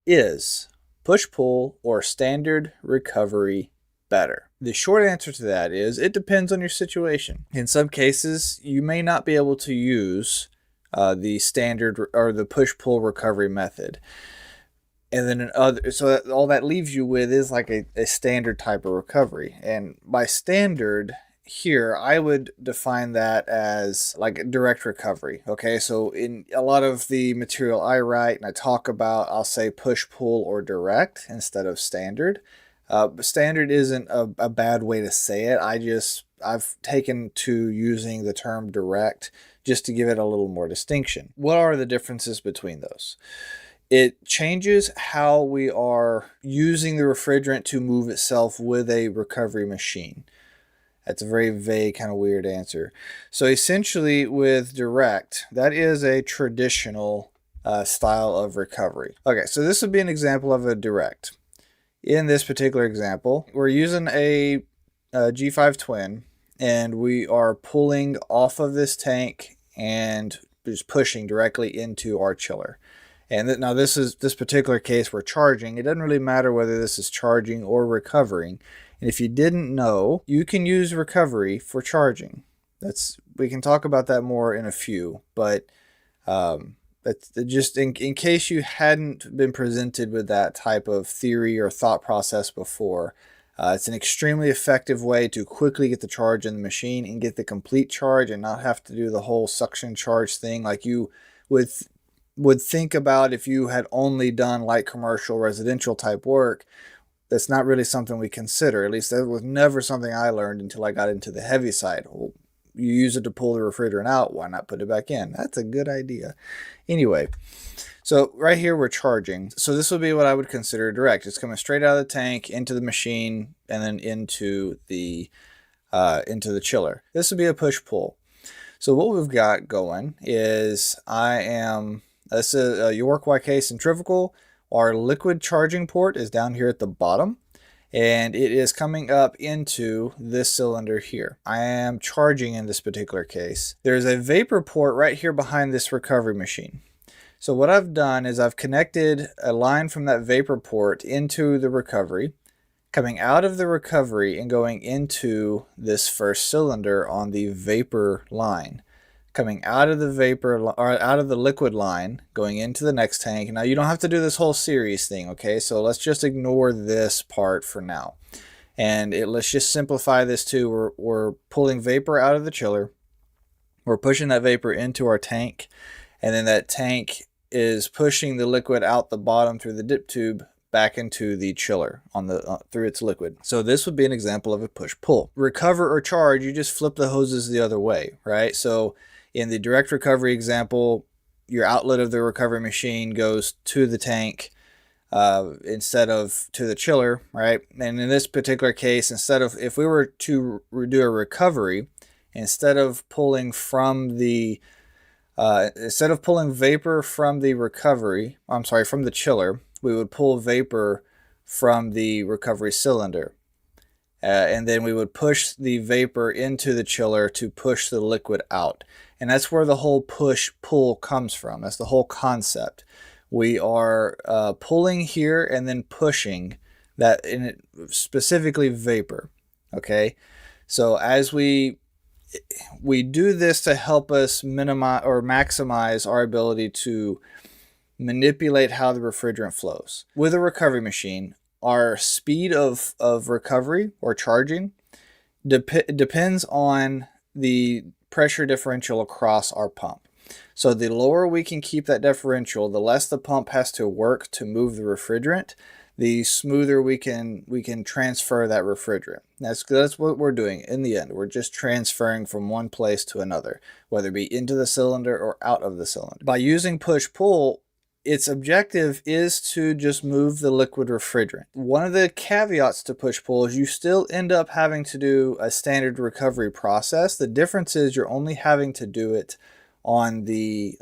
Is push-pull or standard recovery better? The short answer to that is it depends on your situation. In some cases, you may not be able to use the standard or the push-pull recovery method. And then all that leaves you with is like a standard type of recovery. And by standard, here I would define that as like direct recovery. Okay, so in a lot of the material I write and I talk about, I'll say push, pull, or direct instead of standard. Standard isn't a bad way to say it. I've taken to using the term direct just to give it a little more distinction. What are the differences between those? It changes how we are using the refrigerant to move itself with a recovery machine. That's a very vague, kind of weird answer. So essentially with direct, that is a traditional style of recovery. Okay, so this would be an example of a direct. In this particular example, we're using a G5 twin, and we are pulling off of this tank and just pushing directly into our chiller. And now this particular case we're charging. It doesn't really matter whether this is charging or recovering. And if you didn't know, you can use recovery for charging. We can talk about that more in a few, but that's just in case you hadn't been presented with that type of theory or thought process before. It's an extremely effective way to quickly get the charge in the machine and get the complete charge and not have to do the whole suction charge thing like you would think about if you had only done light commercial residential type work. That's not really something we consider. At least that was never something I learned until I got into the heavy side. Well, you use it to pull the refrigerant out, why not put it back in? That's a good idea. Anyway, so right here we're charging. So this would be what I would consider direct. It's coming straight out of the tank into the machine and then into the chiller. This would be a push-pull. So what we've got going is this is a York YK centrifugal. Our liquid charging port is down here at the bottom, and it is coming up into this cylinder here. I am charging in this particular case. There's a vapor port right here behind this recovery machine. So what I've done is I've connected a line from that vapor port into the recovery, coming out of the recovery and going into this first cylinder on the vapor line. Coming out of the vapor or out of the liquid line, going into the next tank. Now you don't have to do this whole series thing, okay? So let's just ignore this part for now. And let's just simplify this too. We're pulling vapor out of the chiller. We're pushing that vapor into our tank. And then that tank is pushing the liquid out the bottom through the dip tube back into the chiller through its liquid. So this would be an example of a push-pull. Recover or charge, you just flip the hoses the other way, right? So in the direct recovery example, your outlet of the recovery machine goes to the tank instead of to the chiller, right? And in this particular case, if we were to do a recovery, instead of pulling vapor from the from the chiller, we would pull vapor from the recovery cylinder. And then we would push the vapor into the chiller to push the liquid out. And that's where the whole push-pull comes from. That's the whole concept. We are pulling here and then pushing that, in it, specifically vapor. Okay? So as we do this to help us minimize or maximize our ability to manipulate how the refrigerant flows. With a recovery machine, our speed of recovery or charging depends on the pressure differential across our pump. So the lower we can keep that differential, the less the pump has to work to move the refrigerant, the smoother we can transfer that refrigerant. That's what we're doing in the end. We're just transferring from one place to another, whether it be into the cylinder or out of the cylinder. By using push-pull, its objective is to just move the liquid refrigerant. One of the caveats to push-pull is you still end up having to do a standard recovery process. The difference is you're only having to do it on the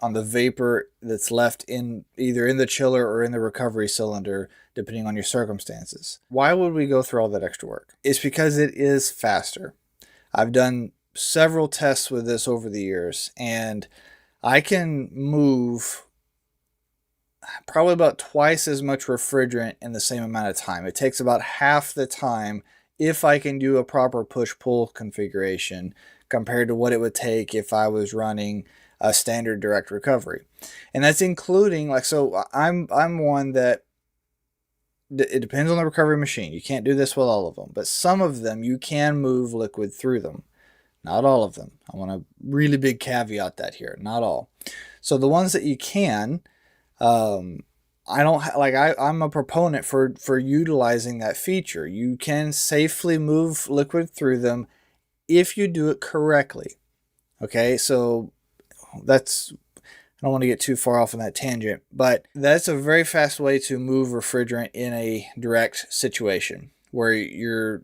vapor that's left either in the chiller or in the recovery cylinder, depending on your circumstances. Why would we go through all that extra work? It's because it is faster. I've done several tests with this over the years, and I can move probably about twice as much refrigerant in the same amount of time. It takes about half the time if I can do a proper push-pull configuration compared to what it would take if I was running a standard direct recovery. And that's including, like, so I'm one that it depends on the recovery machine. You can't do this with all of them, but some of them you can move liquid through them. Not all of them. I want to really big caveat that here. Not all. So the ones that you can, I don't like. I'm a proponent for utilizing that feature. You can safely move liquid through them if you do it correctly. Okay, so that's. I don't want to get too far off on that tangent, but that's a very fast way to move refrigerant in a direct situation where your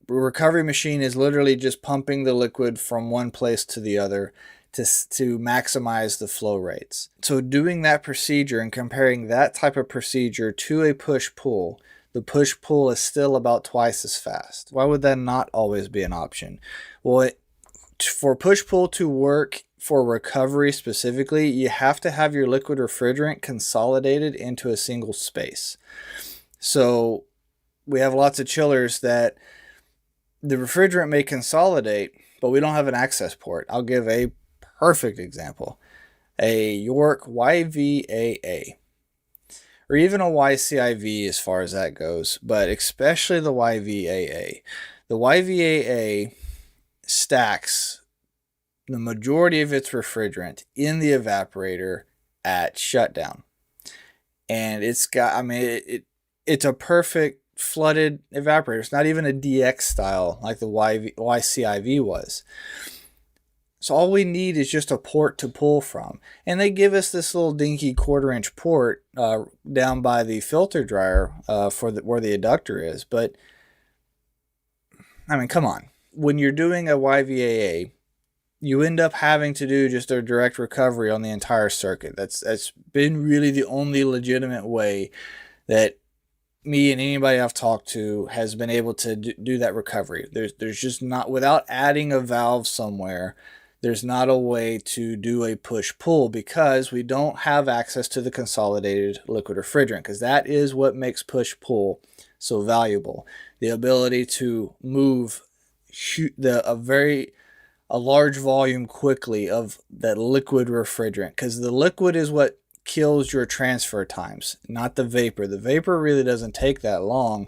recovery machine is literally just pumping the liquid from one place to the other to maximize the flow rates. So doing that procedure and comparing that type of procedure to a push-pull, the push-pull is still about twice as fast. Why would that not always be an option? Well, for push-pull to work for recovery specifically, you have to have your liquid refrigerant consolidated into a single space. So we have lots of chillers that the refrigerant may consolidate, but we don't have an access port. I'll give a perfect example. A York YVAA, or even a YCIV as far as that goes, but especially the YVAA. The YVAA stacks the majority of its refrigerant in the evaporator at shutdown. And it's got, I mean, it's a perfect flooded evaporator. It's not even a DX style like the YCIV was. So all we need is just a port to pull from. And they give us this little dinky 1/4-inch port down by the filter dryer for where the adductor is. But, I mean, come on. When you're doing a YVAA, you end up having to do just a direct recovery on the entire circuit. That's been really the only legitimate way that me and anybody I've talked to has been able to do that recovery. There's just not, without adding a valve somewhere, there's not a way to do a push-pull because we don't have access to the consolidated liquid refrigerant, because that is what makes push-pull so valuable. The ability to move a large volume quickly of that liquid refrigerant, because the liquid is what kills your transfer times, not the vapor. The vapor really doesn't take that long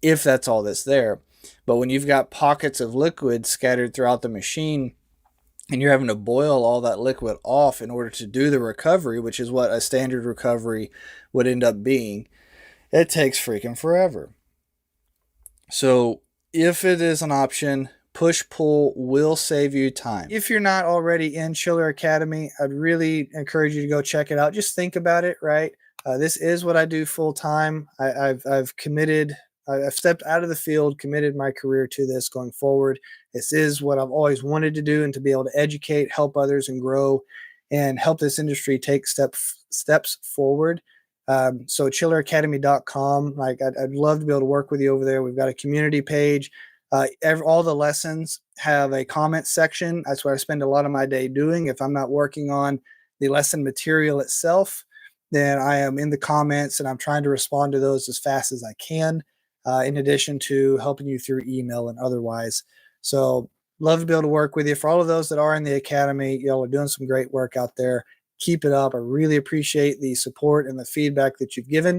if that's all that's there. But when you've got pockets of liquid scattered throughout the machine and you're having to boil all that liquid off in order to do the recovery, which is what a standard recovery would end up being, it takes freaking forever. So if it is an option, push-pull will save you time. If you're not already in Chiller Academy, I'd really encourage you to go check it out. Just think about it, right? This is what I do full-time. I've committed, I've stepped out of the field, committed my career to this going forward. This is what I've always wanted to do, and to be able to educate, help others, and grow, and help this industry take steps forward. So chilleracademy.com, like I'd love to be able to work with you over there. We've got a community page. All the lessons have a comment section. That's what I spend a lot of my day doing. If I'm not working on the lesson material itself, then I am in the comments and I'm trying to respond to those as fast as I can, in addition to helping you through email and otherwise. So love to be able to work with you. For all of those that are in the academy, y'all are doing some great work out there. Keep it up. I really appreciate the support and the feedback that you've given.